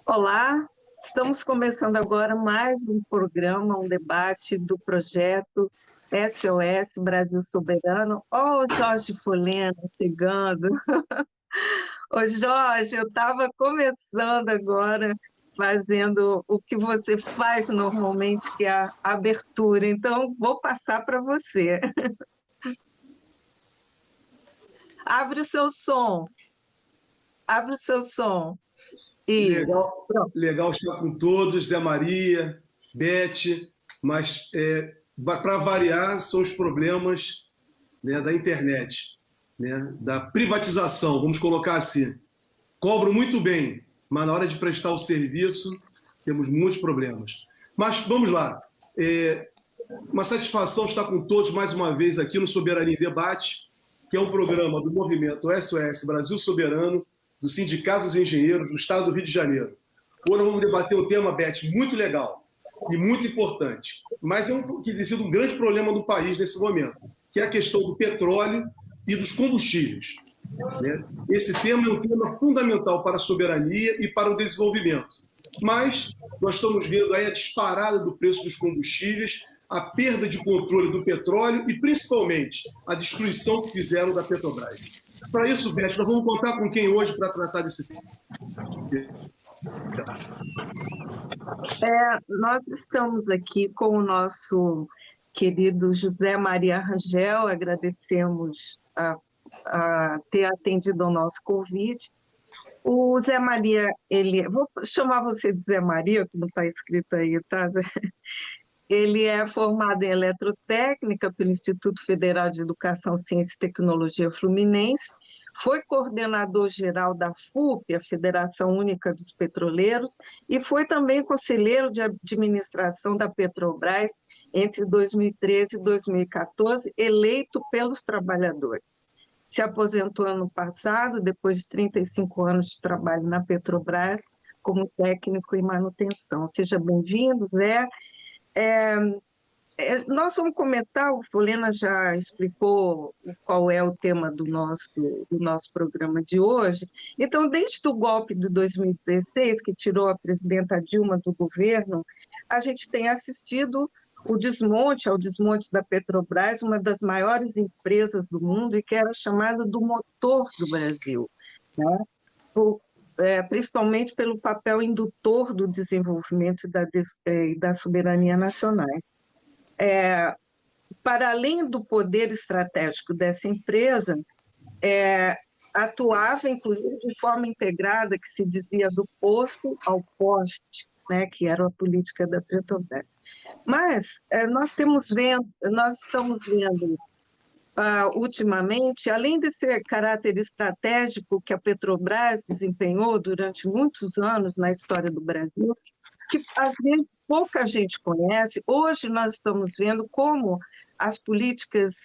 Olá, estamos começando agora mais um programa, um debate do projeto SOS Brasil Soberano. Ó, o Jorge Folena chegando. Ô, Jorge, eu estava começando agora, fazendo o que você faz normalmente, que é a abertura. Então, vou passar para você. Abre o seu som. Abre o seu som. Isso. Legal, Pronto. legal estar com todos, Zé Maria, Beth, mas para variar são os problemas, né, da internet, né, da privatização, vamos colocar assim. Cobro muito bem, mas na hora de prestar o serviço temos muitos problemas. Mas vamos lá. Uma satisfação estar com todos mais uma vez aqui no Soberania em Debate, que é um programa do movimento SOS Brasil Soberano, do Sindicato dos Engenheiros do Estado do Rio de Janeiro. Hoje vamos debater um tema, Beth, muito legal e muito importante, mas que tem sido um grande problema do país nesse momento, que é a questão do petróleo e dos combustíveis, né? Esse tema é um tema fundamental para a soberania e para o desenvolvimento. Mas nós estamos vendo aí a disparada do preço dos combustíveis, a perda de controle do petróleo e, principalmente, a destruição que fizeram da Petrobras. Para isso, Beth, nós vamos contar com quem hoje para tratar desse tema? Nós estamos aqui com o nosso querido José Maria Rangel, agradecemos a ter atendido ao nosso convite. O Zé Maria, vou chamar você de Zé Maria, que não está escrito aí, tá? Ele é formado em eletrotécnica pelo Instituto Federal de Educação, Ciência e Tecnologia Fluminense, foi coordenador geral da FUP, a Federação Única dos Petroleiros, e foi também conselheiro de administração da Petrobras entre 2013 e 2014, eleito pelos trabalhadores. Se aposentou ano passado, depois de 35 anos de trabalho na Petrobras, como técnico em manutenção. Seja bem-vindo, Zé. Nós vamos começar, o Folena já explicou qual é o tema do nosso programa de hoje. Então, desde o golpe de 2016, que tirou a presidenta Dilma do governo, a gente tem assistido ao desmonte da Petrobras, uma das maiores empresas do mundo e que era chamada do motor do Brasil, né? Principalmente pelo papel indutor do desenvolvimento e da soberania nacionais. Para além do poder estratégico dessa empresa, atuava, inclusive, de forma integrada, que se dizia do posto ao poste, né, que era a política da Petrobras. Mas nós estamos vendo, ultimamente, além desse caráter estratégico que a Petrobras desempenhou durante muitos anos na história do Brasil, que às vezes pouca gente conhece, hoje nós estamos vendo como as políticas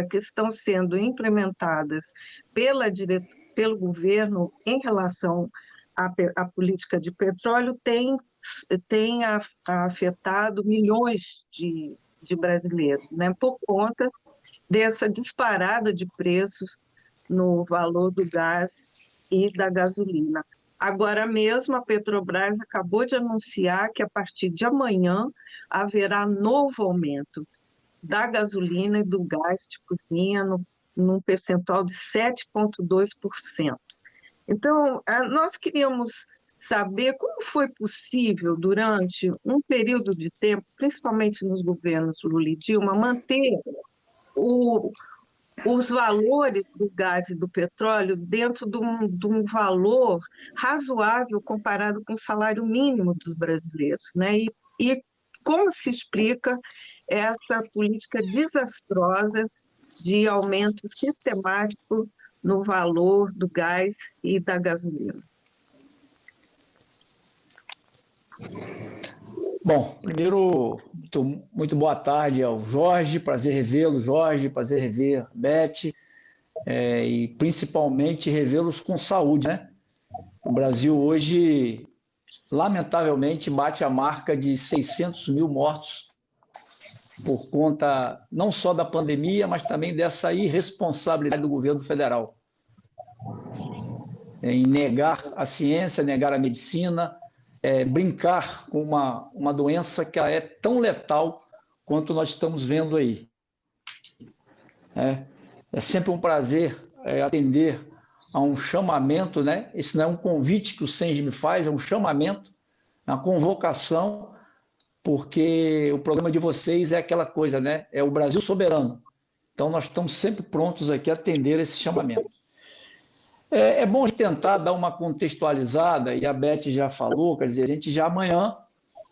que estão sendo implementadas pelo governo em relação à política de petróleo tem afetado milhões de brasileiros, né, por conta dessa disparada de preços no valor do gás e da gasolina. Agora mesmo, a Petrobras acabou de anunciar que, a partir de amanhã, haverá novo aumento da gasolina e do gás de cozinha num percentual de 7,2%. Então, nós queríamos saber como foi possível, durante um período de tempo, principalmente nos governos Lula e Dilma, manter os valores do gás e do petróleo dentro de um valor razoável comparado com o salário mínimo dos brasileiros, né? E como se explica essa política desastrosa de aumento sistemático no valor do gás e da gasolina? Bom, primeiro, muito boa tarde ao Jorge, prazer revê-lo, Jorge, prazer rever Beth, e principalmente revê-los com saúde, né? O Brasil hoje, lamentavelmente, bate a marca de 600 mil mortos por conta não só da pandemia, mas também dessa irresponsabilidade do governo federal em negar a ciência, negar a medicina, brincar com uma doença que é tão letal quanto nós estamos vendo aí. É sempre um prazer atender a um chamamento, né? Esse não é um convite que o Senge me faz, é um chamamento, uma convocação, porque o programa de vocês é aquela coisa, né? É o Brasil soberano. Então, nós estamos sempre prontos aqui a atender esse chamamento. É bom tentar dar uma contextualizada, e a Beth já falou, quer dizer, amanhã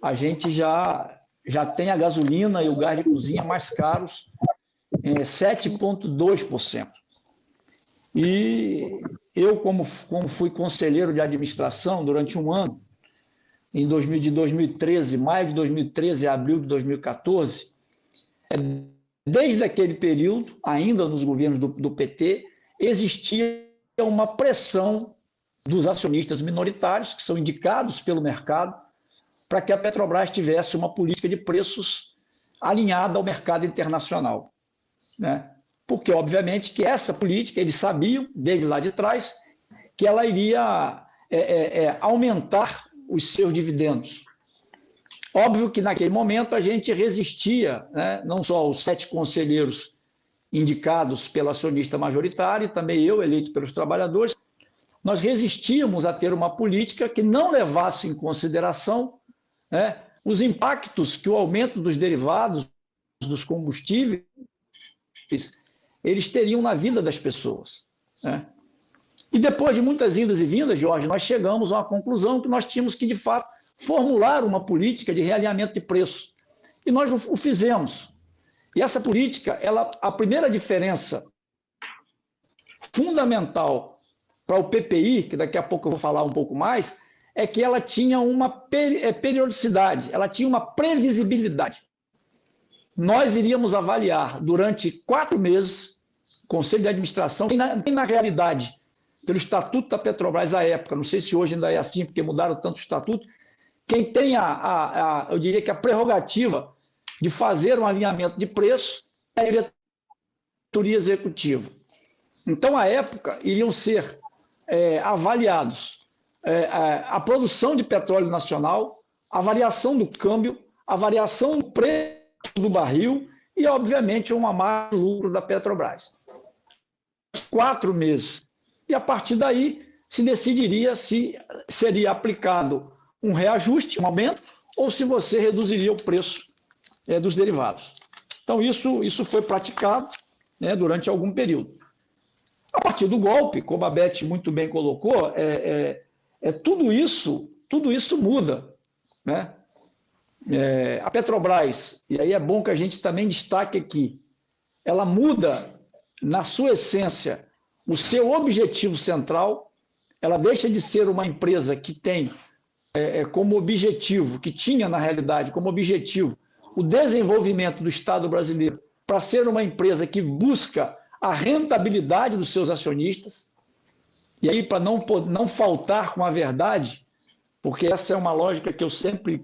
a gente já tem a gasolina e o gás de cozinha mais caros, 7,2%. E eu, como fui conselheiro de administração durante um ano, de 2013, maio de 2013 a abril de 2014, desde aquele período, ainda nos governos do PT, existia uma pressão dos acionistas minoritários, que são indicados pelo mercado, para que a Petrobras tivesse uma política de preços alinhada ao mercado internacional, né? Porque, obviamente, que essa política, eles sabiam, desde lá de trás, que ela iria aumentar os seus dividendos. Óbvio que, naquele momento, a gente resistia, né? Não só os 7 conselheiros indicados pela acionista majoritária, e também eu, eleito pelos trabalhadores, nós resistíamos a ter uma política que não levasse em consideração, né, os impactos que o aumento dos derivados, dos combustíveis, eles teriam na vida das pessoas, né? E depois de muitas idas e vindas, Jorge, nós chegamos a uma conclusão que nós tínhamos que, de fato, formular uma política de realinhamento de preços. E nós o fizemos. E essa política, a primeira diferença fundamental para o PPI, que daqui a pouco eu vou falar um pouco mais, é que ela tinha uma periodicidade, ela tinha uma previsibilidade. Nós iríamos avaliar durante 4 meses, Conselho de Administração, e na realidade, pelo Estatuto da Petrobras à época, não sei se hoje ainda é assim, porque mudaram tanto o Estatuto, quem tem eu diria que a prerrogativa de fazer um alinhamento de preço é a diretoria executiva. Então, à época, iriam ser avaliados a produção de petróleo nacional, a variação do câmbio, a variação do preço do barril e, obviamente, uma margem de lucro da Petrobras. 4 meses. E, a partir daí, se decidiria se seria aplicado um reajuste, um aumento, ou se você reduziria o preço dos derivados. Então, isso foi praticado, né, durante algum período. A partir do golpe, como a Beth muito bem colocou, tudo isso muda, né? A Petrobras, e aí é bom que a gente também destaque aqui, ela muda, na sua essência, o seu objetivo central, ela deixa de ser uma empresa que tem como objetivo, que tinha, na realidade, como objetivo, o desenvolvimento do Estado brasileiro, para ser uma empresa que busca a rentabilidade dos seus acionistas, e aí para não faltar com a verdade, porque essa é uma lógica que eu sempre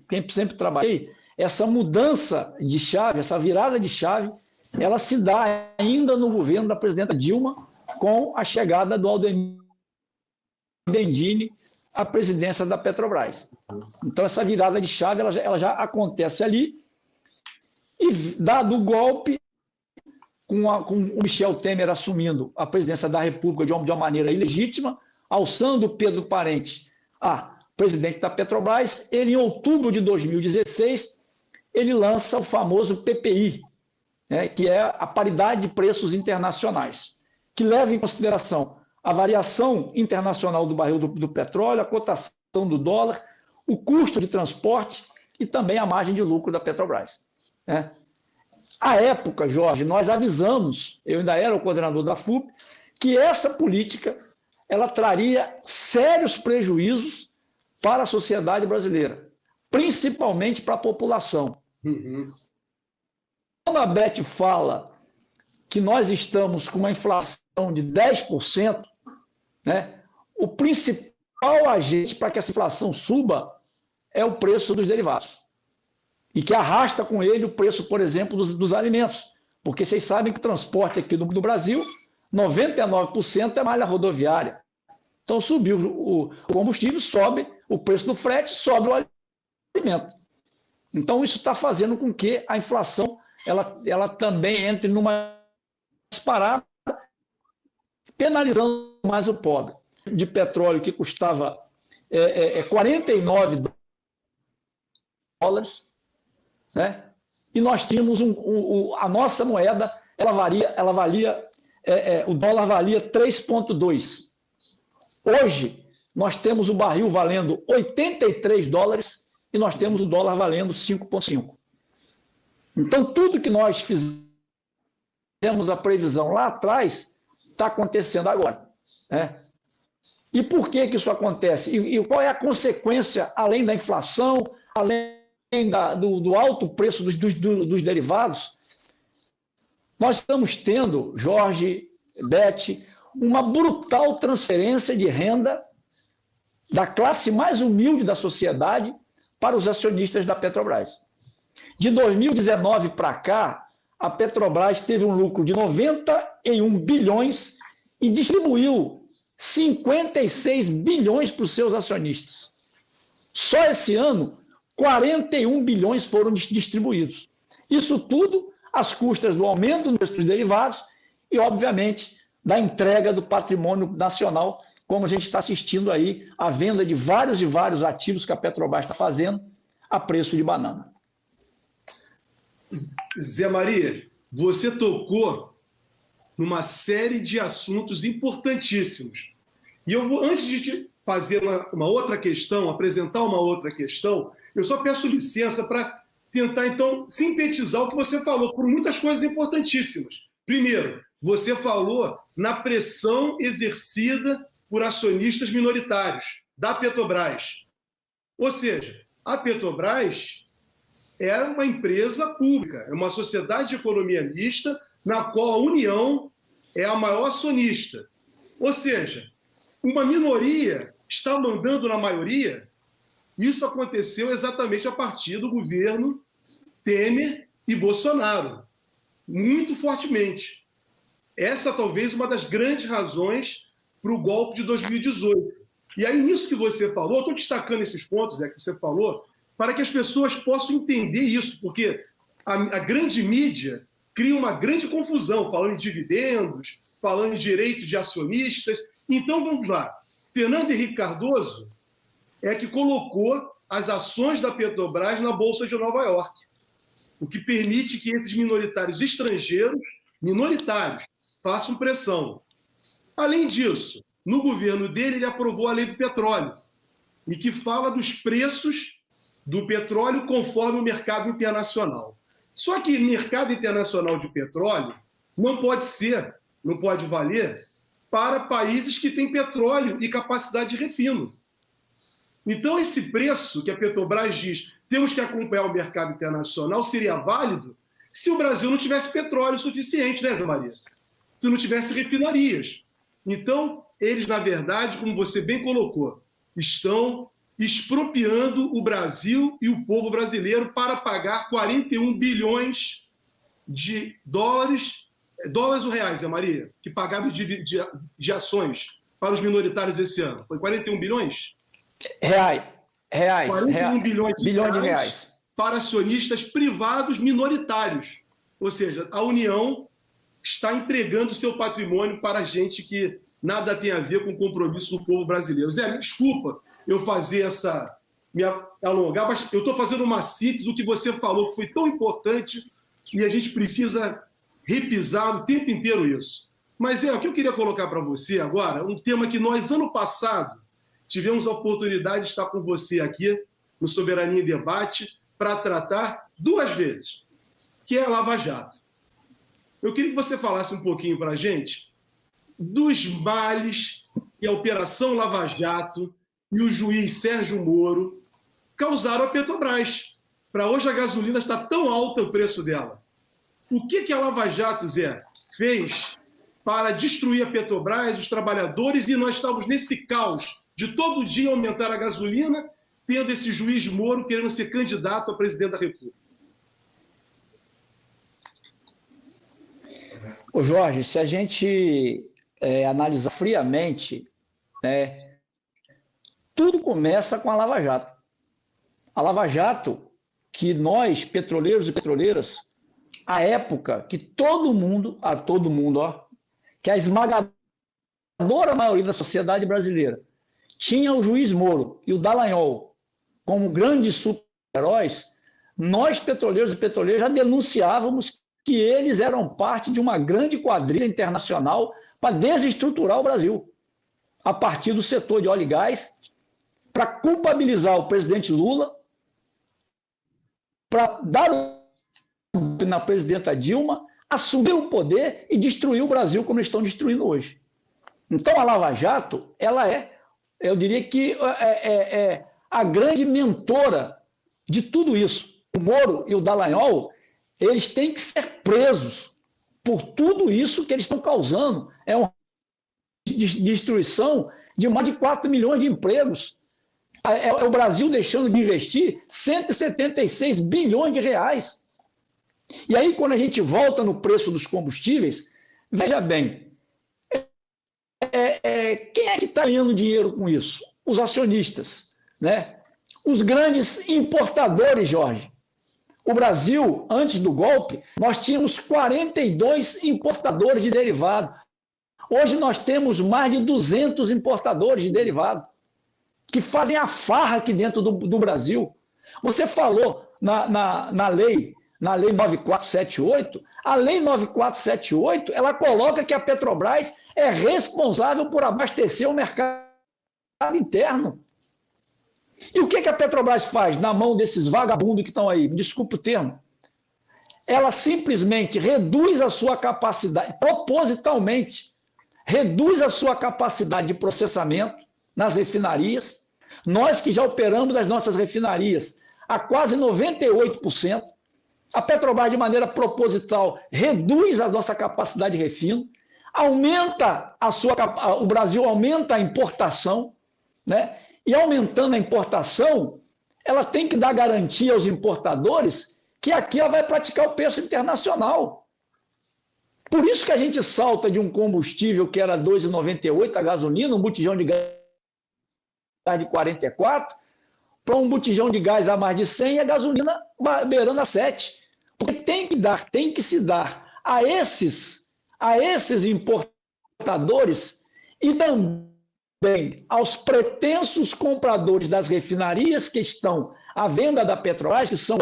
trabalhei, essa mudança de chave, essa virada de chave, ela se dá ainda no governo da presidenta Dilma, com a chegada do Aldemir Bendini à presidência da Petrobras. Então, essa virada de chave ela já acontece ali, e dado o golpe, com o Michel Temer assumindo a presidência da República de uma maneira ilegítima, alçando Pedro Parente a presidente da Petrobras, ele, em outubro de 2016, ele lança o famoso PPI, né, que é a paridade de preços internacionais, que leva em consideração a variação internacional do barril do petróleo, a cotação do dólar, o custo de transporte e também a margem de lucro da Petrobras, né? À época, Jorge, nós avisamos, eu ainda era o coordenador da FUP, que essa política ela traria sérios prejuízos para a sociedade brasileira, principalmente para a população. Uhum. Quando a Beth fala que nós estamos com uma inflação de 10%, né, o principal agente para que essa inflação suba é o preço dos derivados. E que arrasta com ele o preço, por exemplo, dos alimentos. Porque vocês sabem que o transporte aqui do Brasil, 99% é malha rodoviária. Então, subiu o combustível, sobe o preço do frete, sobe o alimento. Então, isso está fazendo com que a inflação ela também entre numa disparada, penalizando mais o pobre. De petróleo que custava 49 dólares, né? E nós tínhamos a nossa moeda, o dólar valia 3,2. Hoje, nós temos o barril valendo 83 dólares e nós temos o dólar valendo 5,5. Então, tudo que nós fizemos a previsão lá atrás está acontecendo agora, né? E por que isso acontece? E qual é a consequência, além da inflação, além do alto preço dos derivados? Nós estamos tendo, Jorge, Beth, uma brutal transferência de renda da classe mais humilde da sociedade para os acionistas da Petrobras. De 2019 para cá, a Petrobras teve um lucro de 91 bilhões e distribuiu 56 bilhões para os seus acionistas. Só esse ano, 41 bilhões foram distribuídos. Isso tudo às custas do aumento dos preços dos derivados e, obviamente, da entrega do patrimônio nacional, como a gente está assistindo aí a venda de vários e vários ativos que a Petrobras está fazendo a preço de banana. Zé Maria, você tocou numa série de assuntos importantíssimos. E eu vou, antes de te fazer uma outra questão, apresentar uma outra questão, eu só peço licença para tentar, então, sintetizar o que você falou, por muitas coisas importantíssimas. Primeiro, você falou na pressão exercida por acionistas minoritários da Petrobras. Ou seja, a Petrobras é uma empresa pública, é uma sociedade de economia mista, na qual a União é a maior acionista. Ou seja, uma minoria está mandando na maioria. Isso aconteceu exatamente a partir do governo Temer e Bolsonaro, muito fortemente. Essa talvez uma das grandes razões para o golpe de 2018. E aí, nisso que você falou, eu estou destacando esses pontos que você falou, para que as pessoas possam entender isso, porque a grande mídia cria uma grande confusão, falando em dividendos, falando em direito de acionistas. Então, vamos lá. Fernando Henrique Cardoso é que colocou as ações da Petrobras na Bolsa de Nova York, o que permite que esses minoritários estrangeiros, façam pressão. Além disso, no governo dele, ele aprovou a Lei do Petróleo, e que fala dos preços do petróleo conforme o mercado internacional. Só que mercado internacional de petróleo não pode valer para países que têm petróleo e capacidade de refino. Então, esse preço que a Petrobras diz temos que acompanhar o mercado internacional seria válido se o Brasil não tivesse petróleo suficiente, né, Zé Maria? Se não tivesse refinarias. Então, eles, na verdade, como você bem colocou, estão expropriando o Brasil e o povo brasileiro para pagar 41 bilhões de dólares ou reais, Zé Maria, que pagaram de ações para os minoritários esse ano. Foi 41 bilhões? Reais. 41 bilhões de reais para acionistas privados minoritários. Ou seja, a União está entregando seu patrimônio para gente que nada tem a ver com o compromisso do povo brasileiro. Zé, me desculpa eu fazer me alongar, mas eu estou fazendo uma síntese do que você falou, que foi tão importante, e a gente precisa repisar o tempo inteiro isso. Mas o que eu queria colocar para você agora, um tema que nós, ano passado, tivemos a oportunidade de estar com você aqui no Soberania em Debate para tratar 2 vezes, que é a Lava Jato. Eu queria que você falasse um pouquinho para a gente dos males que a Operação Lava Jato e o juiz Sérgio Moro causaram à Petrobras. Para hoje a gasolina está tão alta o preço dela. O que a Lava Jato, Zé, fez para destruir a Petrobras, os trabalhadores, e nós estamos nesse caos de todo dia aumentar a gasolina, tendo esse juiz Moro querendo ser candidato a presidente da República? Ô Jorge, se a gente analisar friamente né? Tudo começa com a Lava Jato. A Lava Jato, que nós, petroleiros e petroleiras, à época que todo mundo, que a esmagadora maioria da sociedade brasileira tinha o juiz Moro e o Dallagnol como grandes super-heróis, nós, petroleiros e petroleiras, já denunciávamos que eles eram parte de uma grande quadrilha internacional para desestruturar o Brasil, a partir do setor de óleo e gás, para culpabilizar o presidente Lula, para dar na presidenta Dilma, assumir o poder e destruir o Brasil como eles estão destruindo hoje. Então, a Lava Jato, ela eu diria que é a grande mentora de tudo isso. O Moro e o Dallagnol, eles têm que ser presos por tudo isso que eles estão causando. É uma destruição de mais de 4 milhões de empregos. É o Brasil deixando de investir 176 bilhões de reais. E aí, quando a gente volta no preço dos combustíveis, veja bem, quem é que está ganhando dinheiro com isso? Os acionistas, né? Os grandes importadores, Jorge. O Brasil, antes do golpe, nós tínhamos 42 importadores de derivado. Hoje nós temos mais de 200 importadores de derivado que fazem a farra aqui dentro do Brasil. Você falou na lei 9478, a lei 9478, ela coloca que a Petrobras é responsável por abastecer o mercado interno. E o que a Petrobras faz na mão desses vagabundos que estão aí? Desculpe o termo. Ela simplesmente reduz a sua capacidade, propositalmente, reduz a sua capacidade de processamento nas refinarias. Nós que já operamos as nossas refinarias a quase 98%, a Petrobras, de maneira proposital, reduz a nossa capacidade de refino, o Brasil aumenta a importação, né? E aumentando a importação, ela tem que dar garantia aos importadores que aqui ela vai praticar o preço internacional. Por isso que a gente salta de um combustível que era R$ 2,98 a gasolina, um botijão de gás de 44, para um botijão de gás a mais de 100 e a gasolina beirando a 7. Porque tem que se dar a esses importadores e também aos pretensos compradores das refinarias que estão à venda da Petrobras, que são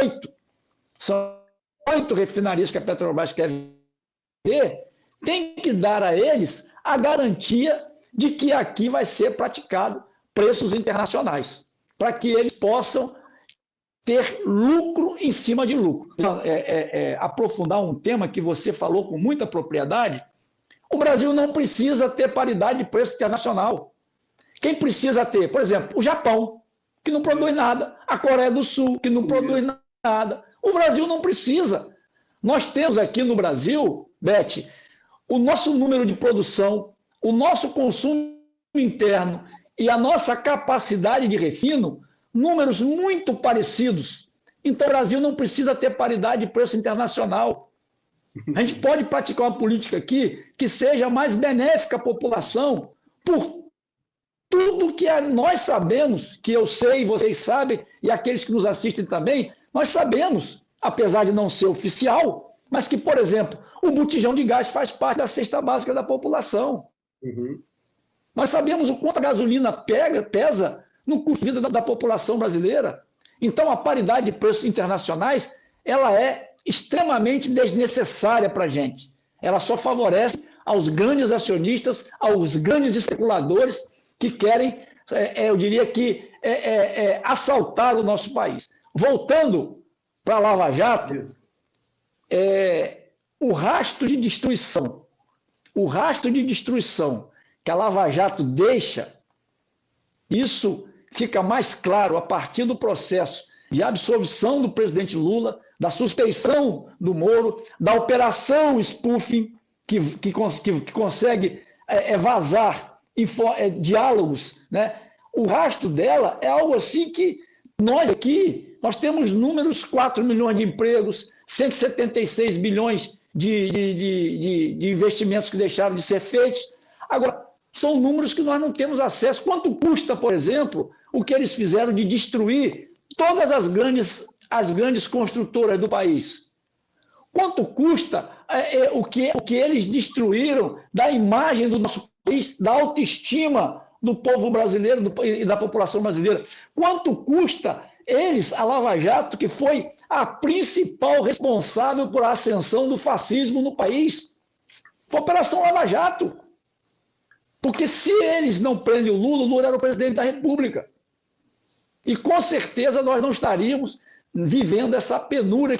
8 refinarias que a Petrobras quer vender, tem que dar a eles a garantia de que aqui vai ser praticado preços internacionais, para que eles possam ter lucro em cima de lucro. Aprofundar um tema que você falou com muita propriedade, o Brasil não precisa ter paridade de preço internacional. Quem precisa ter? Por exemplo, o Japão, que não produz nada, a Coreia do Sul, que não produz nada. O Brasil não precisa. Nós temos aqui no Brasil, Beth, o nosso número de produção, o nosso consumo interno e a nossa capacidade de refino, números muito parecidos. Então, o Brasil não precisa ter paridade de preço internacional. A gente pode praticar uma política aqui que seja mais benéfica à população por tudo que nós sabemos, que eu sei, vocês sabem, e aqueles que nos assistem também, nós sabemos, apesar de não ser oficial, mas que, por exemplo, o botijão de gás faz parte da cesta básica da população. Uhum. Nós sabemos o quanto a gasolina pesa no custo de vida da população brasileira. Então, a paridade de preços internacionais, ela é extremamente desnecessária para a gente. Ela só favorece aos grandes acionistas, aos grandes especuladores que querem, eu diria que, assaltar o nosso país. Voltando para a Lava Jato, o rastro de destruição que a Lava Jato deixa, isso fica mais claro a partir do processo de absolvição do presidente Lula, da suspeição do Moro, da operação spoofing, que consegue vazar diálogos, né? O rastro dela é algo assim que nós temos números, 4 milhões de empregos, 176 bilhões de investimentos que deixaram de ser feitos. Agora, São números que nós não temos acesso. Quanto custa, por exemplo, o que eles fizeram de destruir todas as grandes construtoras do país? Quanto custa o que eles destruíram da imagem do nosso país, da autoestima do povo brasileiro e da população brasileira? Quanto custa eles, a Lava Jato, que foi a principal responsável por a ascensão do fascismo no país? Foi a Operação Lava Jato. Porque se eles não prendem o Lula era o presidente da República. E com certeza nós não estaríamos vivendo essa penúria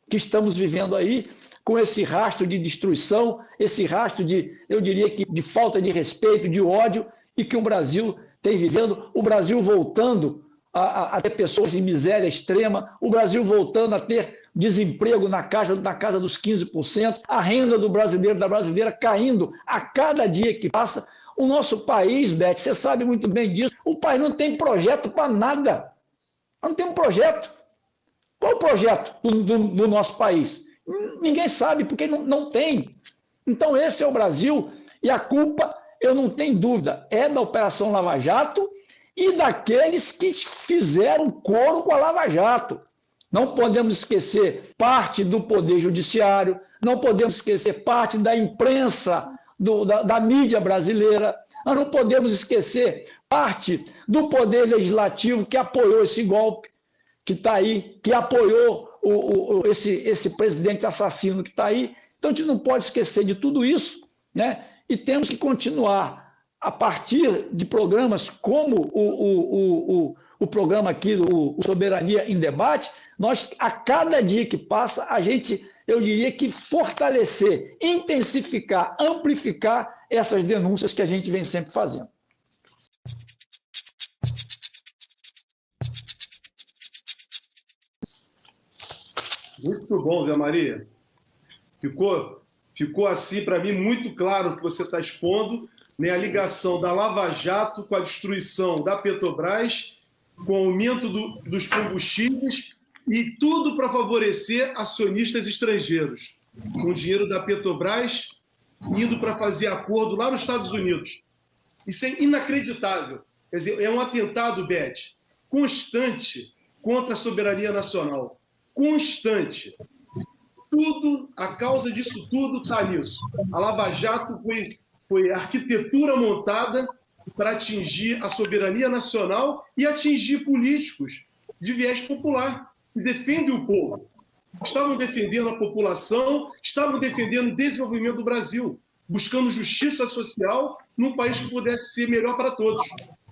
que estamos vivendo aí, com esse rastro de destruição, esse rastro eu diria que de falta de respeito, de ódio, e que o Brasil tem vivendo, o Brasil voltando a ter pessoas em miséria extrema, o Brasil voltando a ter desemprego na casa dos 15%, a renda do brasileiro, da brasileira caindo a cada dia que passa. O nosso país, Beth, você sabe muito bem disso, o país não tem projeto para nada. Não tem um projeto. Qual o projeto do nosso país? Ninguém sabe, porque não tem. Então esse é o Brasil, e a culpa, eu não tenho dúvida, é da Operação Lava Jato e daqueles que fizeram coro com a Lava Jato. Não podemos esquecer parte do Poder Judiciário, não podemos esquecer parte da imprensa, da mídia brasileira, nós não podemos esquecer parte do Poder Legislativo que apoiou esse golpe, que está aí, que apoiou esse presidente assassino que está aí. Então a gente não pode esquecer de tudo isso, né? E temos que continuar a partir de programas como o programa aqui, o Soberania em Debate. Nós, a cada dia que passa, eu diria que fortalecer, intensificar, amplificar essas denúncias que a gente vem sempre fazendo. Muito bom, Zé Maria. Ficou assim, para mim, muito claro o que você está expondo, né? A ligação da Lava Jato com a destruição da Petrobras, com o aumento dos combustíveis, e tudo para favorecer acionistas estrangeiros, com o dinheiro da Petrobras indo para fazer acordo lá nos Estados Unidos. Isso é inacreditável. Quer dizer, é um atentado, Beth, constante contra a soberania nacional. Constante. Tudo, a causa disso tudo está nisso. A Lava Jato foi a arquitetura montada para atingir a soberania nacional e atingir políticos de viés popular, que defendem o povo. Estavam defendendo a população, estavam defendendo o desenvolvimento do Brasil, buscando justiça social num país que pudesse ser melhor para todos.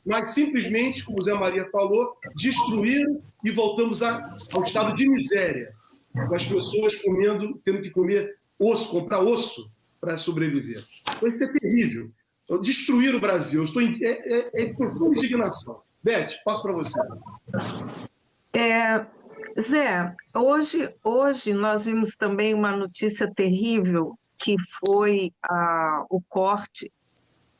Mas simplesmente, como o Zé Maria falou, destruíram e voltamos ao estado de miséria, com as pessoas tendo que comer osso, comprar osso para sobreviver. Então isso é terrível. Destruir o Brasil. Eu estou em profunda indignação. Beth, passo para você. Zé, hoje nós vimos também uma notícia terrível, que foi o corte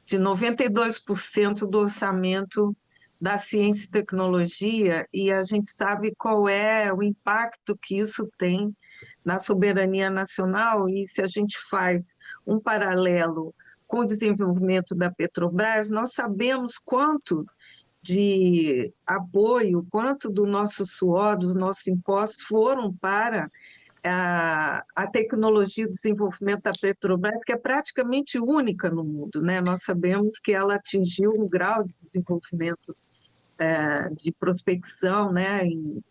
de 92% do orçamento da ciência e tecnologia, e a gente sabe qual é o impacto que isso tem na soberania nacional, e se a gente faz um paralelo com o desenvolvimento da Petrobras, nós sabemos quanto de apoio, quanto do nosso suor, dos nossos impostos foram para a tecnologia e o desenvolvimento da Petrobras, que é praticamente única no mundo, né? Nós sabemos que ela atingiu um grau de desenvolvimento de prospecção, né,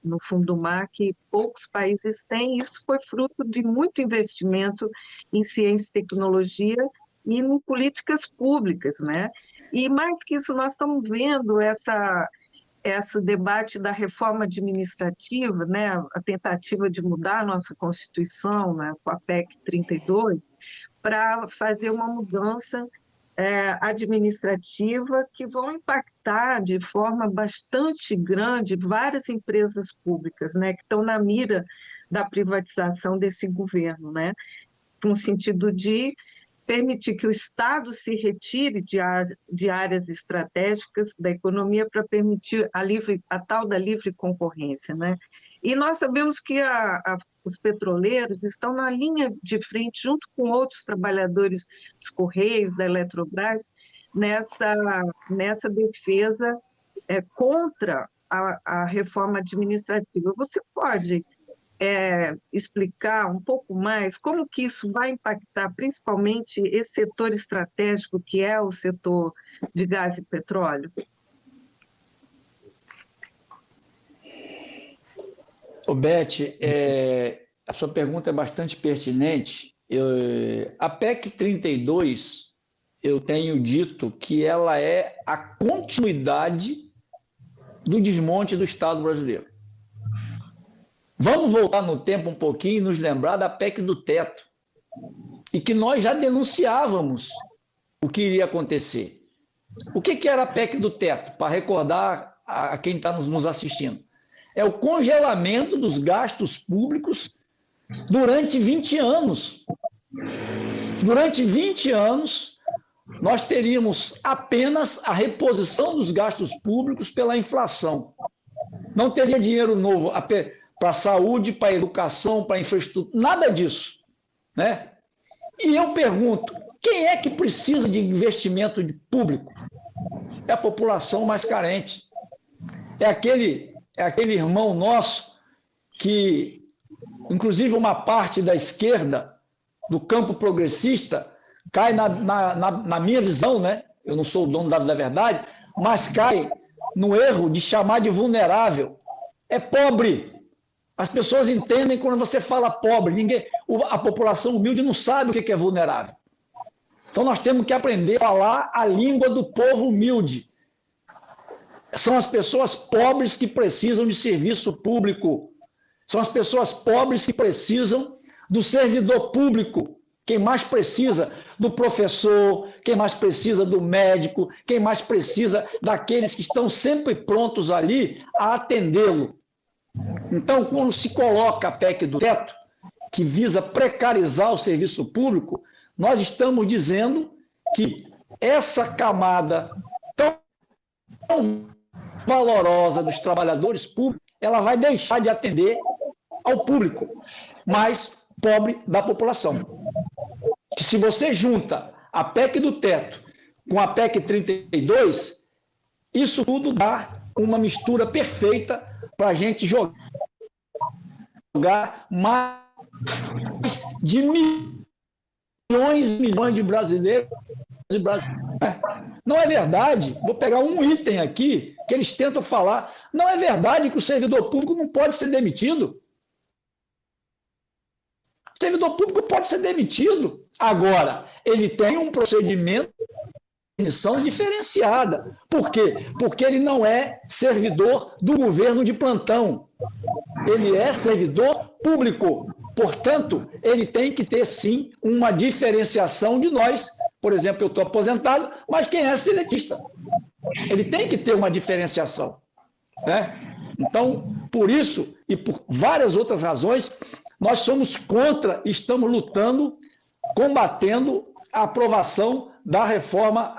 no fundo do mar, que poucos países têm. Isso foi fruto de muito investimento em ciência e tecnologia e em políticas públicas, né? E mais que isso, nós estamos vendo esse debate da reforma administrativa, né, a tentativa de mudar a nossa Constituição, né, com a PEC 32, para fazer uma mudança administrativa que vão impactar de forma bastante grande várias empresas públicas, né, que estão na mira da privatização desse governo, né, no sentido de permitir que o Estado se retire de áreas estratégicas da economia para permitir a tal da livre concorrência, né? E nós sabemos que os petroleiros estão na linha de frente, junto com outros trabalhadores dos Correios, da Eletrobras, nessa defesa contra a reforma administrativa. Você pode explicar um pouco mais como que isso vai impactar principalmente esse setor estratégico que é o setor de gás e petróleo? Beth, a sua pergunta é bastante pertinente. A PEC 32, eu tenho dito que ela é a continuidade do desmonte do Estado brasileiro. Vamos voltar no tempo um pouquinho e nos lembrar da PEC do teto, e que nós já denunciávamos o que iria acontecer. O que era a PEC do teto? Para recordar a quem está nos assistindo. É o congelamento dos gastos públicos durante 20 anos. Durante 20 anos, nós teríamos apenas a reposição dos gastos públicos pela inflação. Não teria dinheiro novo para a saúde, para a educação, para a infraestrutura, nada disso, né? E eu pergunto, quem é que precisa de investimento público? É a população mais carente. É aquele irmão nosso que, inclusive, uma parte da esquerda, do campo progressista, cai na minha visão, né? Eu não sou o dono da verdade, mas cai no erro de chamar de vulnerável. É pobre. As pessoas entendem quando você fala pobre. A população humilde não sabe o que é vulnerável. Então nós temos que aprender a falar a língua do povo humilde. São as pessoas pobres que precisam de serviço público. São as pessoas pobres que precisam do servidor público. Quem mais precisa do professor, quem mais precisa do médico, quem mais precisa daqueles que estão sempre prontos ali a atendê-lo. Então, quando se coloca a PEC do teto, que visa precarizar o serviço público, nós estamos dizendo que essa camada tão valorosa dos trabalhadores públicos, ela vai deixar de atender ao público mais pobre da população. Que se você junta a PEC do teto com a PEC 32, isso tudo dá uma mistura perfeita para a gente jogar mais de milhões e milhões de brasileiros e brasileiras. Não é verdade, vou pegar um item aqui que eles tentam falar, não é verdade que o servidor público não pode ser demitido. O servidor público pode ser demitido. Agora, ele tem um procedimento de demissão diferenciada. Por quê? Porque ele não é servidor do governo de plantão. Ele é servidor público. Portanto, ele tem que ter, sim, uma diferenciação de nós. Por exemplo, eu estou aposentado, mas quem é seletista? Ele tem que ter uma diferenciação, né? Então, por isso e por várias outras razões, nós somos contra, estamos lutando, combatendo a aprovação da reforma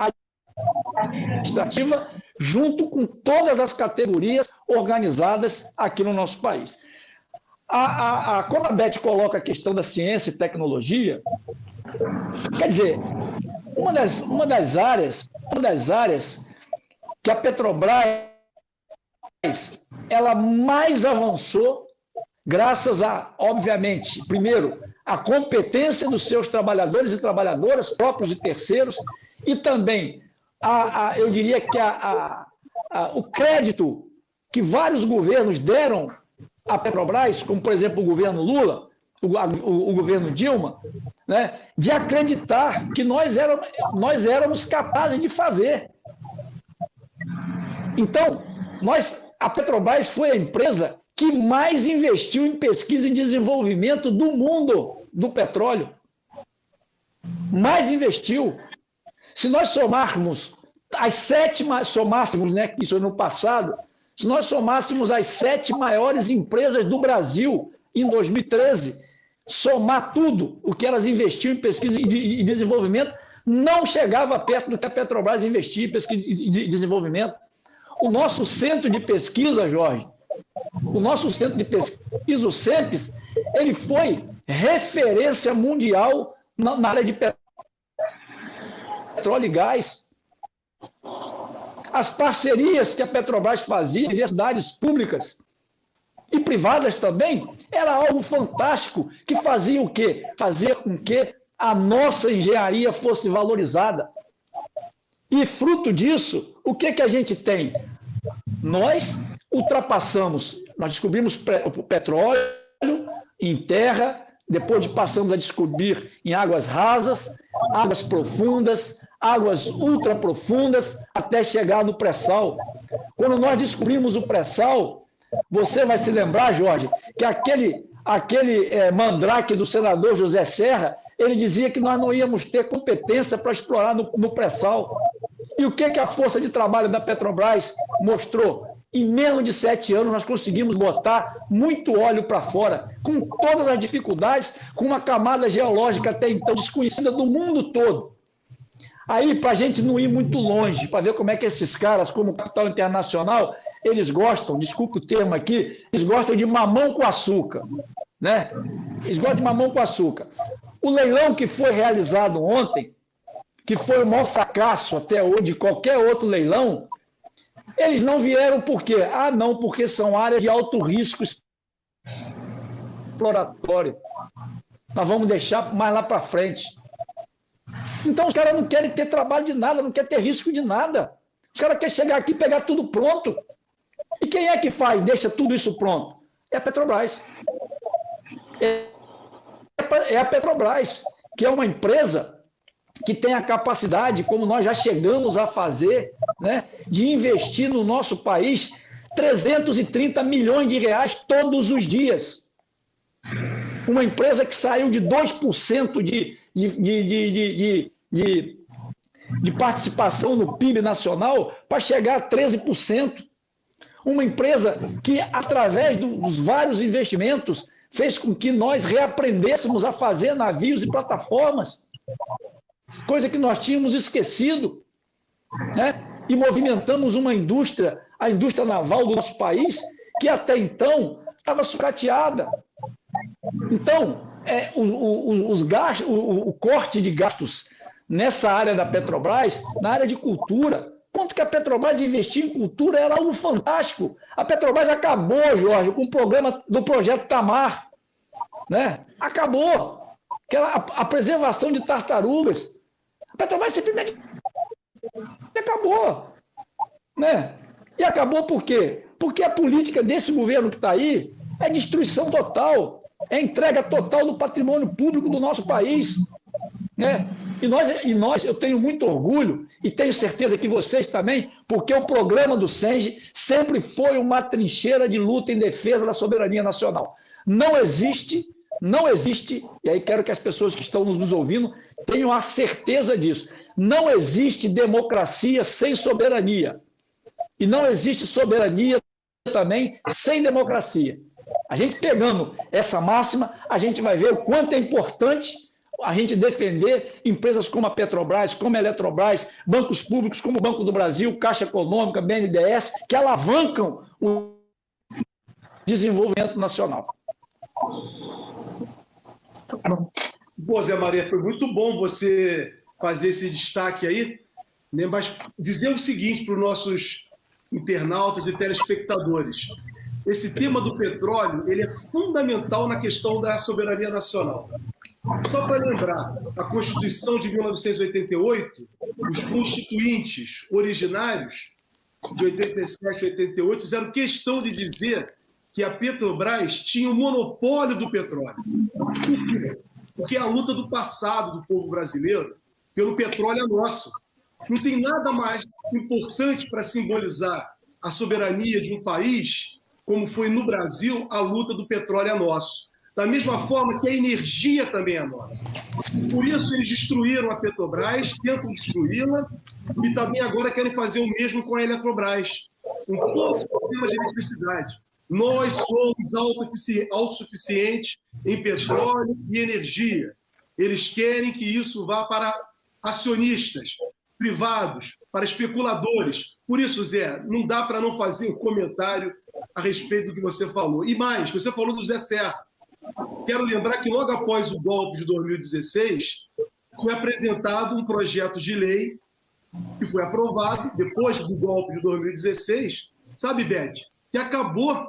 administrativa junto com todas as categorias organizadas aqui no nosso país. Quando a Beth coloca a questão da ciência e tecnologia, quer dizer, uma das áreas que a Petrobras ela mais avançou, graças a, obviamente, primeiro, a competência dos seus trabalhadores e trabalhadoras, próprios e terceiros, e também, eu diria que o crédito que vários governos deram à Petrobras, como, por exemplo, o governo Lula, o governo Dilma, né, de acreditar que nós éramos capazes de fazer. Então, a Petrobras foi a empresa que mais investiu em pesquisa e desenvolvimento do mundo do petróleo. Mais investiu. Se nós somássemos, né, isso no passado, se nós somássemos as 7 maiores empresas do Brasil em 2013, somar tudo o que elas investiam em pesquisa e desenvolvimento, não chegava perto do que a Petrobras investia em pesquisa e desenvolvimento. O nosso centro de pesquisa, Jorge, O nosso centro de pesquisa, o CENPES, ele foi referência mundial na área de petróleo e gás. As parcerias que a Petrobras fazia, universidades públicas e privadas também, era algo fantástico, que fazia o quê? Fazia com que a nossa engenharia fosse valorizada. E fruto disso, o que a gente tem? Nós ultrapassamos, nós descobrimos o petróleo em terra, depois passamos a descobrir em águas rasas, águas profundas, águas ultraprofundas, até chegar no pré-sal. Quando nós descobrimos o pré-sal, você vai se lembrar, Jorge, que aquele mandrake do senador José Serra, ele dizia que nós não íamos ter competência para explorar no pré-sal. E o que a força de trabalho da Petrobras mostrou? Em menos de 7 anos, nós conseguimos botar muito óleo para fora, com todas as dificuldades, com uma camada geológica até então desconhecida do mundo todo. Aí, para a gente não ir muito longe, para ver como é que esses caras, como o capital internacional, eles gostam, desculpa o termo aqui, eles gostam de mamão com açúcar, né? Eles gostam de mamão com açúcar. O leilão que foi realizado ontem, que foi o maior fracasso até hoje de qualquer outro leilão, eles não vieram por quê? Ah, não, porque são áreas de alto risco exploratório. Nós vamos deixar mais lá para frente. Então os caras não querem ter trabalho de nada, não querem ter risco de nada. Os caras querem chegar aqui e pegar tudo pronto. E quem é que faz, deixa tudo isso pronto? É a Petrobras. É a Petrobras, que é uma empresa que tem a capacidade, como nós já chegamos a fazer, né, de investir no nosso país 330 milhões de reais todos os dias. Uma empresa que saiu de 2% de participação no PIB nacional para chegar a 13%. Uma empresa que, através dos vários investimentos, fez com que nós reaprendêssemos a fazer navios e plataformas, coisa que nós tínhamos esquecido, né? E movimentamos uma indústria, a indústria naval do nosso país, que até então estava sucateada. Então, o corte de gastos nessa área da Petrobras, na área de cultura, quanto que a Petrobras investiu em cultura era algo fantástico. A Petrobras acabou, Jorge, com o programa do Projeto Tamar, né? Acabou. A preservação de tartarugas. A Petrobras simplesmente acabou, né? E acabou por quê? Porque a política desse governo que está aí é destruição total, é entrega total do patrimônio público do nosso país, né? E nós, eu tenho muito orgulho, e tenho certeza que vocês também, porque o programa do SENGE sempre foi uma trincheira de luta em defesa da soberania nacional. Não existe, e aí quero que as pessoas que estão nos ouvindo tenham a certeza disso, não existe democracia sem soberania. E não existe soberania também sem democracia. A gente pegando essa máxima, a gente vai ver o quanto é importante a gente defender empresas como a Petrobras, como a Eletrobras, bancos públicos como o Banco do Brasil, Caixa Econômica, BNDES, que alavancam o desenvolvimento nacional. Bom, Zé Maria, foi muito bom você fazer esse destaque aí, né? Mas dizer o seguinte para os nossos internautas e telespectadores: esse tema do petróleo ele é fundamental na questão da soberania nacional. Só para lembrar, a Constituição de 1988, os constituintes originários de 87 e 88 fizeram questão de dizer que a Petrobras tinha o monopólio do petróleo. Por quê? Porque a luta do passado do povo brasileiro pelo petróleo é nosso. Não tem nada mais importante para simbolizar a soberania de um país, como foi no Brasil, a luta do petróleo é nosso. Da mesma forma que a energia também é nossa. Por isso eles destruíram a Petrobras, tentam destruí-la, e também agora querem fazer o mesmo com a Eletrobras, com todos os sistemas de eletricidade. Nós somos autossuficientes em petróleo e energia. Eles querem que isso vá para acionistas. privados, para especuladores. Por isso, Zé, não dá para não fazer um comentário a respeito do que você falou. E mais, você falou do Zé Serra. Quero lembrar que logo após o golpe de 2016, foi apresentado um projeto de lei que foi aprovado depois do golpe de 2016, sabe, Beth, que acabou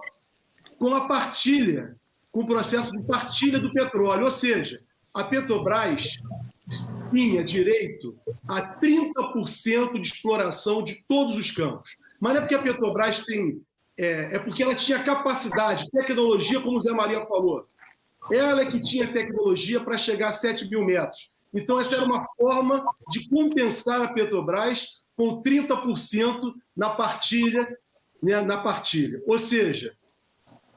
com a partilha, com o processo de partilha do petróleo. Ou seja, a Petrobras tinha direito a 30% de exploração de todos os campos. Mas não é porque a Petrobras tem... É porque ela tinha capacidade, tecnologia, como o Zé Maria falou. Ela que tinha tecnologia para chegar a 7 mil metros. Então, essa era uma forma de compensar a Petrobras com 30% na partilha, né, na partilha. Ou seja,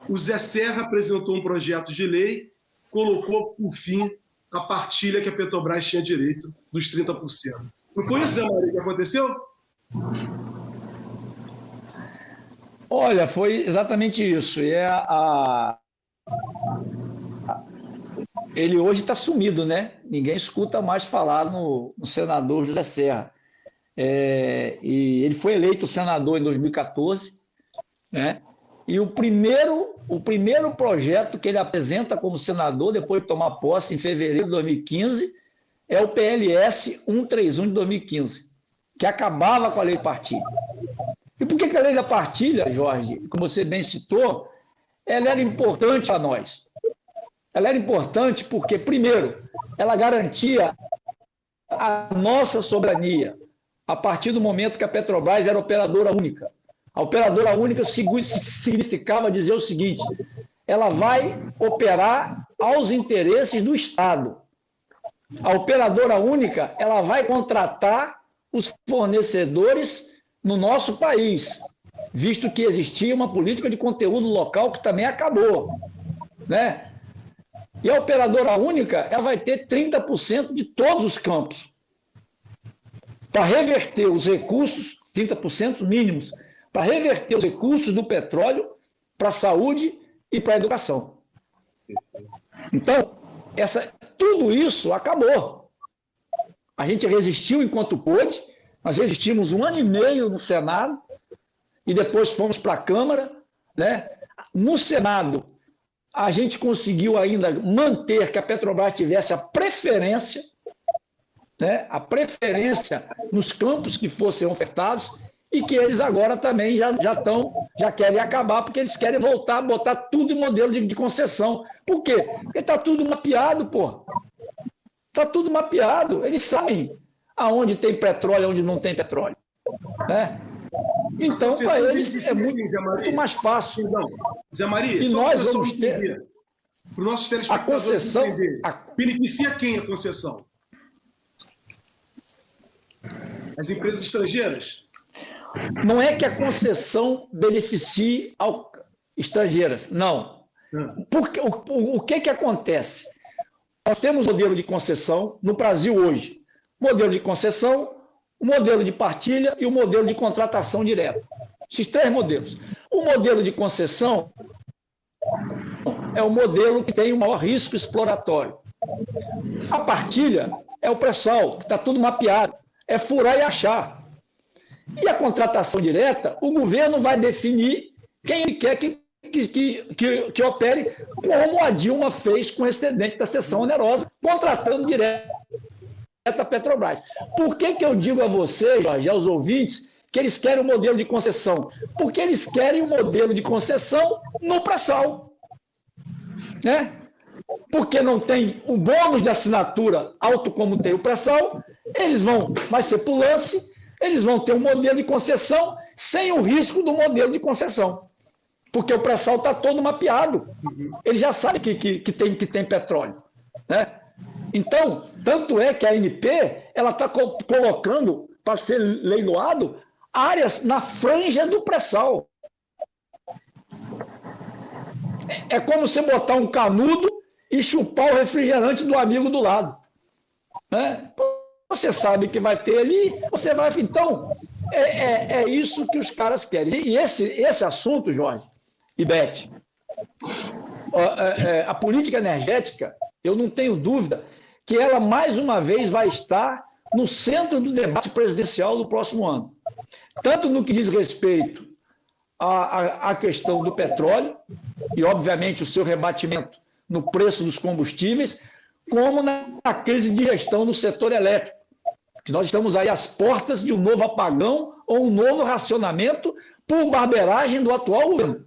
o Zé Serra apresentou um projeto de lei, colocou, por fim, a partilha que a Petrobras tinha direito dos 30%. Não foi isso, Zé Maria, que aconteceu? Olha, foi exatamente isso. E ele hoje está sumido, né? Ninguém escuta mais falar no senador José Serra. E ele foi eleito senador em 2014, né? E o primeiro projeto que ele apresenta como senador, depois de tomar posse em fevereiro de 2015, é o PLS 131 de 2015, que acabava com a lei de partilha. E por que a lei da partilha, Jorge, como você bem citou, ela era importante para nós? Ela era importante porque, primeiro, ela garantia a nossa soberania a partir do momento que a Petrobras era operadora única. A operadora única significava dizer o seguinte: ela vai operar aos interesses do Estado. A operadora única, ela vai contratar os fornecedores no nosso país, visto que existia uma política de conteúdo local que também acabou, né? E a operadora única, ela vai ter 30% de todos os campos para reverter os recursos, 30% mínimos, para reverter os recursos do petróleo para a saúde e para a educação. Então, tudo isso acabou. A gente resistiu enquanto pôde, nós resistimos 1 ano e meio no Senado e depois fomos para a Câmara, né? No Senado, a gente conseguiu ainda manter que a Petrobras tivesse a preferência, né? A preferência nos campos que fossem ofertados, e que eles agora também já querem acabar, porque eles querem voltar a botar tudo em modelo de concessão. Por quê? Porque está tudo mapeado, pô. Está tudo mapeado. Eles sabem aonde tem petróleo e onde não tem petróleo, né? Então, para eles é muito mais fácil. Não, Zé Maria, e nós vamos ter... Para os nossos telespectadores a concessão, entender, beneficia quem a concessão? As empresas estrangeiras? Não é que a concessão beneficie estrangeiras, não. Porque, o que acontece? Nós temos modelo de concessão no Brasil hoje. Modelo de concessão, o modelo de partilha e o modelo de contratação direta. Esses 3 modelos. O modelo de concessão é o modelo que tem o maior risco exploratório. A partilha é o pré-sal, que está tudo mapeado. É furar e achar. E a contratação direta, o governo vai definir quem ele quer que opere, como a Dilma fez com o excedente da cessão onerosa, contratando direto a Petrobras. Por que eu digo a vocês, Jorge, aos ouvintes, que eles querem o modelo de concessão? Porque eles querem o modelo de concessão no pré-sal, né? Porque não tem o bônus de assinatura alto como tem o pré-sal, vai ser por lance, eles vão ter um modelo de concessão sem o risco do modelo de concessão. Porque o pré-sal está todo mapeado. Ele já sabe que tem petróleo, né? Então, tanto é que a ANP está colocando, para ser leiloado, áreas na franja do pré-sal. É como você botar um canudo e chupar o refrigerante do amigo do lado, né? Você sabe que vai ter ali, você vai... Então, é isso que os caras querem. E esse assunto, Jorge e Beth, a política energética, eu não tenho dúvida que ela, mais uma vez, vai estar no centro do debate presidencial do próximo ano, tanto no que diz respeito à questão do petróleo e, obviamente, o seu rebatimento no preço dos combustíveis, como na crise de gestão no setor elétrico, que nós estamos aí às portas de um novo apagão ou um novo racionamento por barbeiragem do atual governo.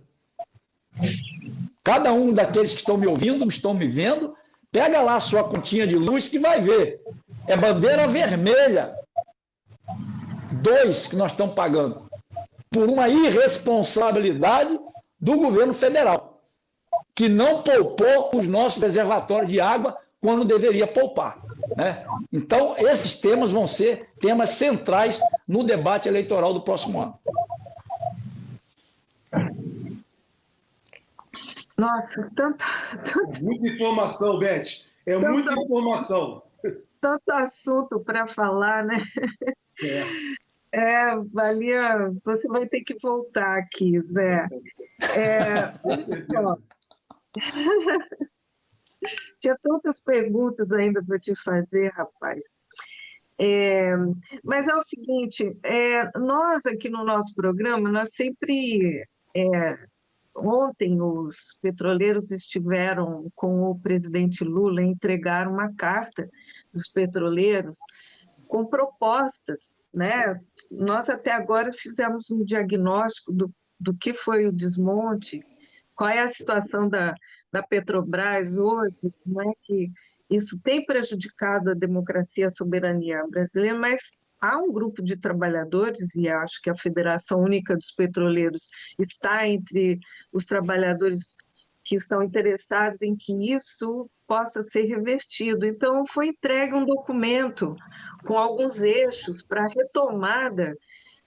Cada um daqueles que estão me ouvindo, estão me vendo, pega lá a sua continha de luz que vai ver. É bandeira vermelha. 2 que nós estamos pagando por uma irresponsabilidade do governo federal, que não poupou os nossos reservatórios de água quando deveria poupar, né? Então, esses temas vão ser temas centrais no debate eleitoral do próximo ano. Nossa, Muita informação, Beth. É muita informação. tanto assunto para falar, né? Valia, você vai ter que voltar aqui, Zé. Com certeza. Tinha tantas perguntas ainda para te fazer, rapaz. Mas é o seguinte, nós aqui no nosso programa, nós sempre... Ontem, os petroleiros estiveram com o presidente Lula e entregaram uma carta dos petroleiros com propostas, né? Nós até agora fizemos um diagnóstico do que foi o desmonte, qual é a situação da Petrobras hoje, né? Que isso tem prejudicado a democracia e a soberania brasileira, mas há um grupo de trabalhadores, e acho que a Federação Única dos Petroleiros está entre os trabalhadores que estão interessados em que isso possa ser revertido. Então, foi entregue um documento com alguns eixos para a retomada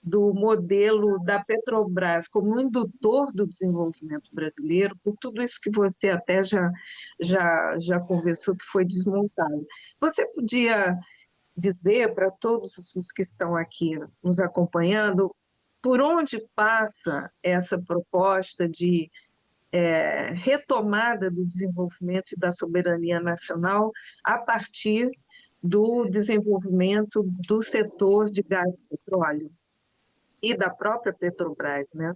do modelo da Petrobras como indutor do desenvolvimento brasileiro, por tudo isso que você até já conversou que foi desmontado. Você podia dizer para todos os que estão aqui nos acompanhando por onde passa essa proposta de retomada do desenvolvimento e da soberania nacional a partir do desenvolvimento do setor de gás e petróleo e da própria Petrobras, né?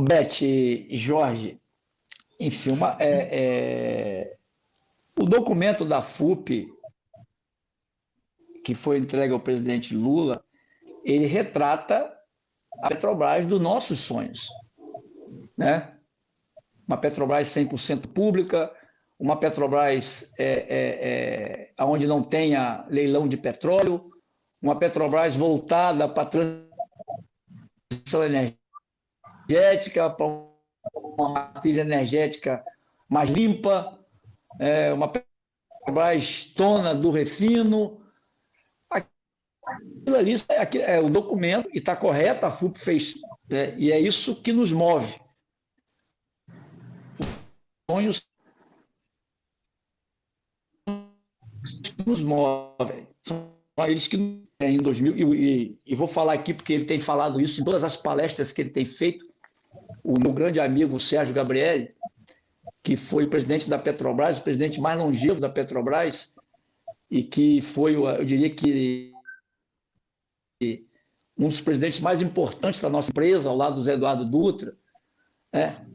Beth e Jorge, enfim, o documento da FUP, que foi entregue ao presidente Lula, ele retrata a Petrobras dos nossos sonhos, né? Uma Petrobras 100% pública, uma Petrobras onde não tenha leilão de petróleo, uma Petrobras voltada para a transição energética, para uma matriz energética mais limpa, uma Petrobras dona do refino. Aquilo ali é o documento, e está correto, a FUP fez, e é isso que nos move. Os sonhos nos movem. São eles que em 2000, e vou falar aqui porque ele tem falado isso em todas as palestras que ele tem feito. O meu grande amigo Sérgio Gabrielli, que foi o presidente da Petrobras, o presidente mais longevo da Petrobras, e que foi, eu diria que, um dos presidentes mais importantes da nossa empresa, ao lado do Zé Eduardo Dutra, né?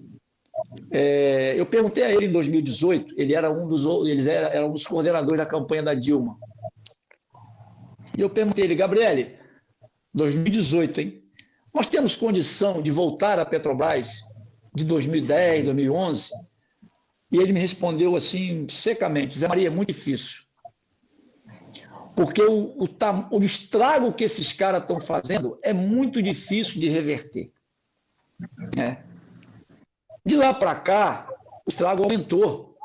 Eu perguntei a ele em 2018, ele era um dos coordenadores da campanha da Dilma. E eu perguntei a ele, Gabriele, 2018, hein? Nós temos condição de voltar à Petrobras de 2010, 2011? E ele me respondeu assim, secamente, Zé Maria, é muito difícil. Porque o estrago que esses caras estão fazendo é muito difícil de reverter. De lá para cá, o estrago aumentou.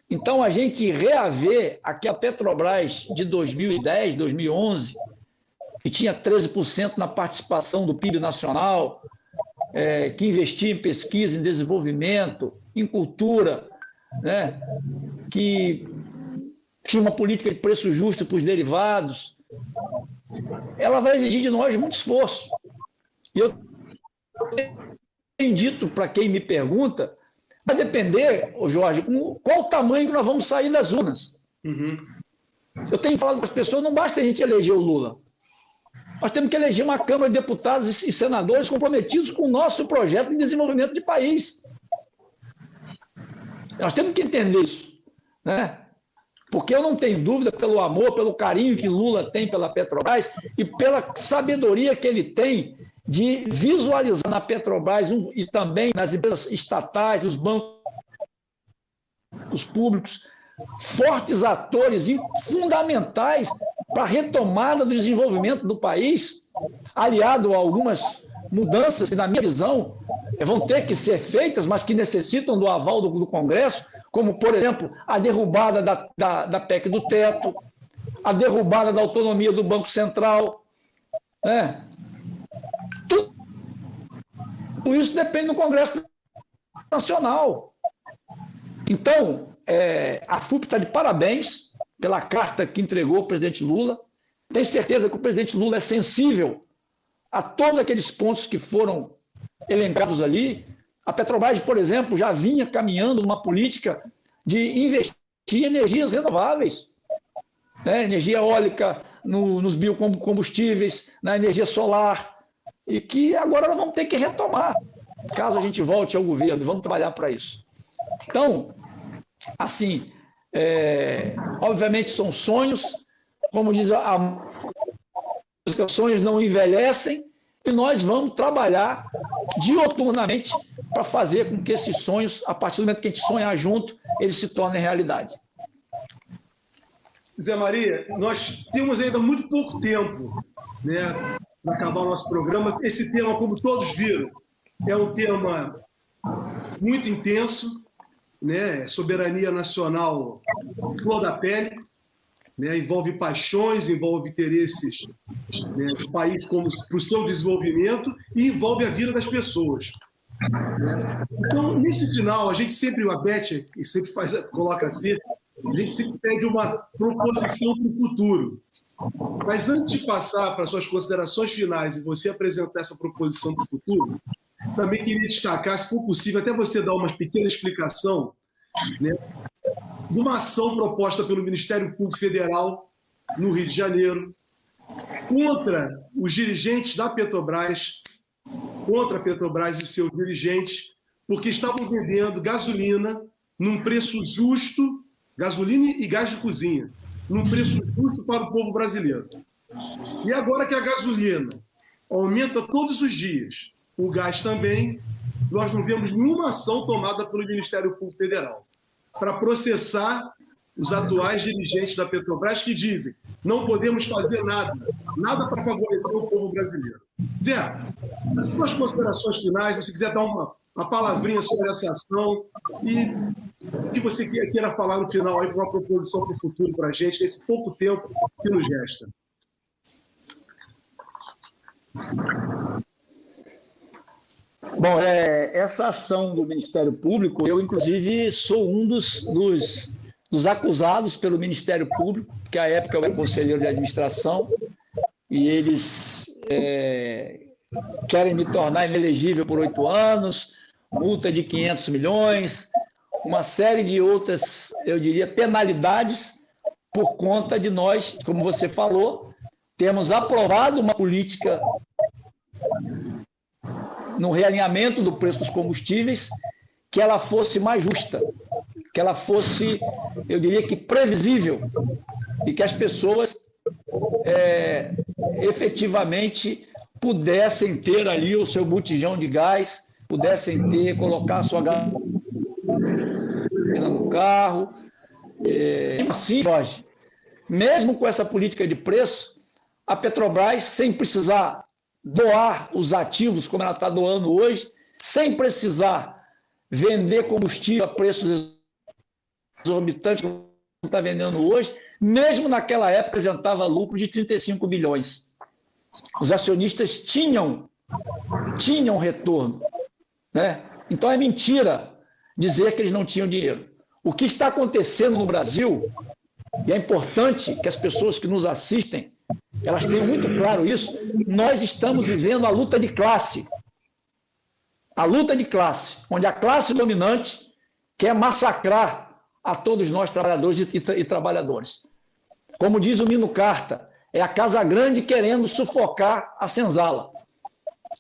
Então, a gente reaver aqui a Petrobras de 2010, 2011, que tinha 13% na participação do PIB nacional, que investia em pesquisa, em desenvolvimento, em cultura, que tinha uma política de preço justo para os derivados, ela vai exigir de nós muito esforço. E eu tenho dito para quem me pergunta, vai depender, Jorge, qual o tamanho que nós vamos sair das urnas. Uhum. Eu tenho falado para as pessoas, não basta a gente eleger o Lula. Nós temos que eleger uma Câmara de Deputados e senadores comprometidos com o nosso projeto de desenvolvimento de país. Nós temos que entender isso, né? Porque eu não tenho dúvida, pelo amor, pelo carinho que Lula tem pela Petrobras e pela sabedoria que ele tem de visualizar na Petrobras e também nas empresas estatais, nos bancos públicos, fortes atores fundamentais para a retomada do desenvolvimento do país, aliado a algumas mudanças que, na minha visão, vão ter que ser feitas, mas que necessitam do aval do Congresso, como, por exemplo, a derrubada da PEC do teto, a derrubada da autonomia do Banco Central. Tudo isso depende do Congresso Nacional. Então, a FUP está de parabéns pela carta que entregou o presidente Lula. Tenho certeza que o presidente Lula é sensível a todos aqueles pontos que foram elencados ali. A Petrobras, por exemplo, já vinha caminhando numa política de investir em energias renováveis, né? Energia eólica, nos biocombustíveis, na energia solar, e que agora nós vamos ter que retomar, caso a gente volte ao governo, vamos trabalhar para isso. Então, assim, obviamente são sonhos, como diz a música, sonhos não envelhecem, e nós vamos trabalhar dioturnamente para fazer com que esses sonhos, a partir do momento que a gente sonhar junto, eles se tornem realidade. Zé Maria, nós temos ainda muito pouco tempo, né, para acabar o nosso programa. Esse tema, como todos viram, é um tema muito intenso, né? Soberania nacional flor da pele, né? Envolve paixões, envolve interesses, né, do país para o seu desenvolvimento e envolve a vida das pessoas. Então, nesse final, a gente sempre, a Beth sempre coloca assim, a gente sempre pede uma proposição para o futuro. Mas antes de passar para suas considerações finais e você apresentar essa proposição para o futuro, também queria destacar, se for possível, até você dar uma pequena explicação, né, de uma ação proposta pelo Ministério Público Federal no Rio de Janeiro contra os dirigentes da Petrobras, contra a Petrobras e seus dirigentes, porque estavam vendendo gasolina num preço justo, gasolina e gás de cozinha, num preço justo para o povo brasileiro. E agora que a gasolina aumenta todos os dias, o gás também, nós não vemos nenhuma ação tomada pelo Ministério Público Federal para processar os atuais dirigentes da Petrobras que dizem não podemos fazer nada para favorecer o povo brasileiro. Zé, suas considerações finais, se quiser dar uma palavrinha sobre essa ação e o que você queira falar no final aí para uma proposição para o futuro para a gente, nesse pouco tempo que nos resta. Bom, essa ação do Ministério Público, eu, inclusive, sou um dos acusados pelo Ministério Público, porque à época eu era conselheiro de administração, e eles querem me tornar inelegível por 8 anos, multa de 500 milhões, uma série de outras, eu diria, penalidades, por conta de nós, como você falou, temos aprovado uma política no realinhamento do preço dos combustíveis, que ela fosse mais justa, que ela fosse, eu diria que previsível, e que as pessoas efetivamente pudessem ter ali o seu botijão de gás, pudessem colocar a sua gasolina no carro. Assim, Jorge, mesmo com essa política de preço, a Petrobras, sem precisar doar os ativos, como ela está doando hoje, sem precisar vender combustível a preços exorbitantes, como está vendendo hoje, mesmo naquela época apresentava lucro de 35 bilhões. Os acionistas tinham retorno, né? Então é mentira dizer que eles não tinham dinheiro. O que está acontecendo no Brasil, e é importante que as pessoas que nos assistem elas tenham muito claro isso, nós estamos vivendo a luta de classe. A luta de classe, onde a classe dominante quer massacrar a todos nós, trabalhadores e trabalhadores. Como diz o Mino Carta, é a Casa Grande querendo sufocar a senzala.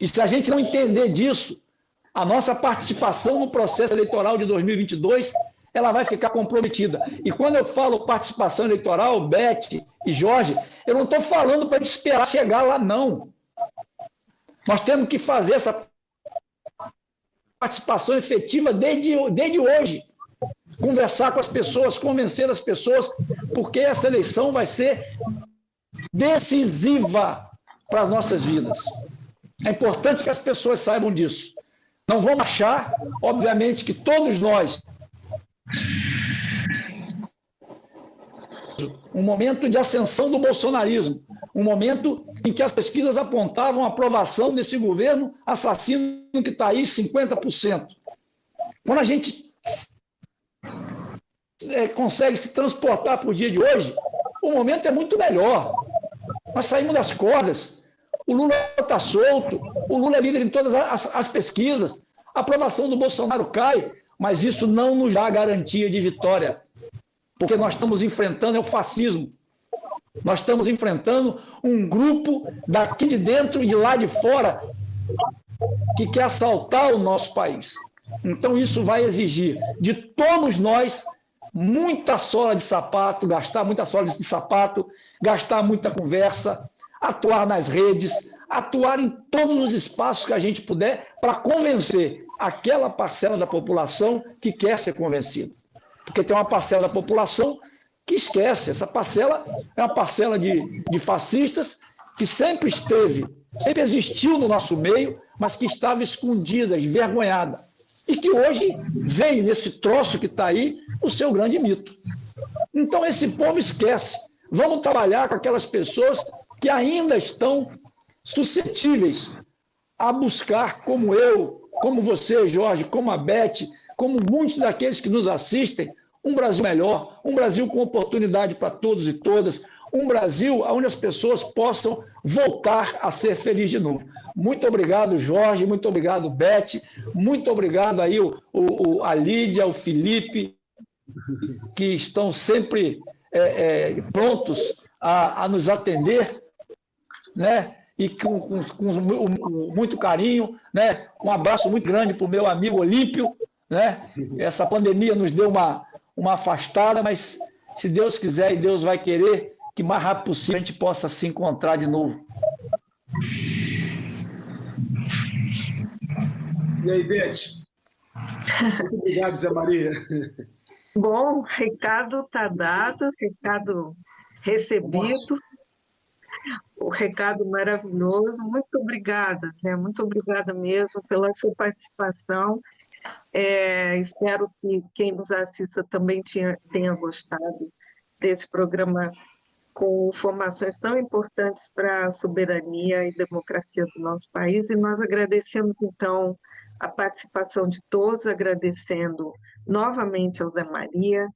E se a gente não entender disso, a nossa participação no processo eleitoral de 2022, ela vai ficar comprometida. E quando eu falo participação eleitoral, Beth e Jorge, eu não estou falando para esperar chegar lá, não. Nós temos que fazer essa participação efetiva desde hoje. Conversar com as pessoas, convencer as pessoas, porque essa eleição vai ser decisiva para as nossas vidas. É importante que as pessoas saibam disso. Não vamos achar, obviamente, que todos nós, um momento de ascensão do bolsonarismo, um momento em que as pesquisas apontavam a aprovação desse governo assassino que está aí 50%. Quando a gente consegue se transportar para o dia de hoje, o momento é muito melhor. Nós saímos das cordas, o Lula está solto, o Lula é líder em todas as pesquisas, a aprovação do Bolsonaro cai, mas isso não nos dá garantia de vitória, porque nós estamos enfrentando o fascismo. Nós estamos enfrentando um grupo daqui de dentro e de lá de fora que quer assaltar o nosso país. Então isso vai exigir de todos nós muita sola de sapato, gastar muita sola de sapato, gastar muita conversa, atuar nas redes, atuar em todos os espaços que a gente puder para convencer aquela parcela da população que quer ser convencida. Porque tem uma parcela da população que esquece. Essa parcela é uma parcela de fascistas que sempre existiu no nosso meio, mas que estava escondida, envergonhada. E que hoje vem nesse troço que está aí o seu grande mito. Então esse povo esquece. Vamos trabalhar com aquelas pessoas que ainda estão suscetíveis a buscar, como eu, como você, Jorge, como a Beth, como muitos daqueles que nos assistem, um Brasil melhor, um Brasil com oportunidade para todos e todas, um Brasil onde as pessoas possam voltar a ser felizes de novo. Muito obrigado, Jorge, muito obrigado, Beth, muito obrigado aí a Lídia, o Felipe, que estão sempre prontos a nos atender, né? E com muito carinho, né? Um abraço muito grande para o meu amigo Olímpio, né? Essa pandemia nos deu uma afastada, mas se Deus quiser e Deus vai querer, que mais rápido possível a gente possa se encontrar de novo. E aí, Beth? Muito obrigado, Zé Maria. Bom, recado está dado, recado recebido, o recado maravilhoso. Muito obrigada, Zé, muito obrigada mesmo pela sua participação. Espero que quem nos assista também tenha gostado desse programa com informações tão importantes para a soberania e democracia do nosso país. E nós agradecemos, então, a participação de todos, agradecendo novamente ao Zé Maria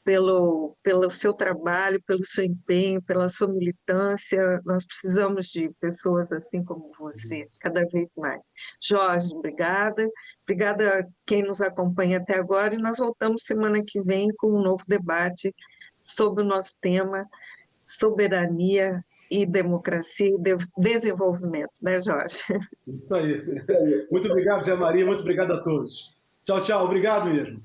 pelo seu trabalho, pelo seu empenho, pela sua militância. Nós precisamos de pessoas assim como você, cada vez mais. Jorge, obrigada. Obrigada a quem nos acompanha até agora, e nós voltamos semana que vem com um novo debate sobre o nosso tema, soberania e democracia e desenvolvimento, né, Jorge? Isso aí. Muito obrigado, Zé Maria, muito obrigado a todos. Tchau, tchau. Obrigado mesmo.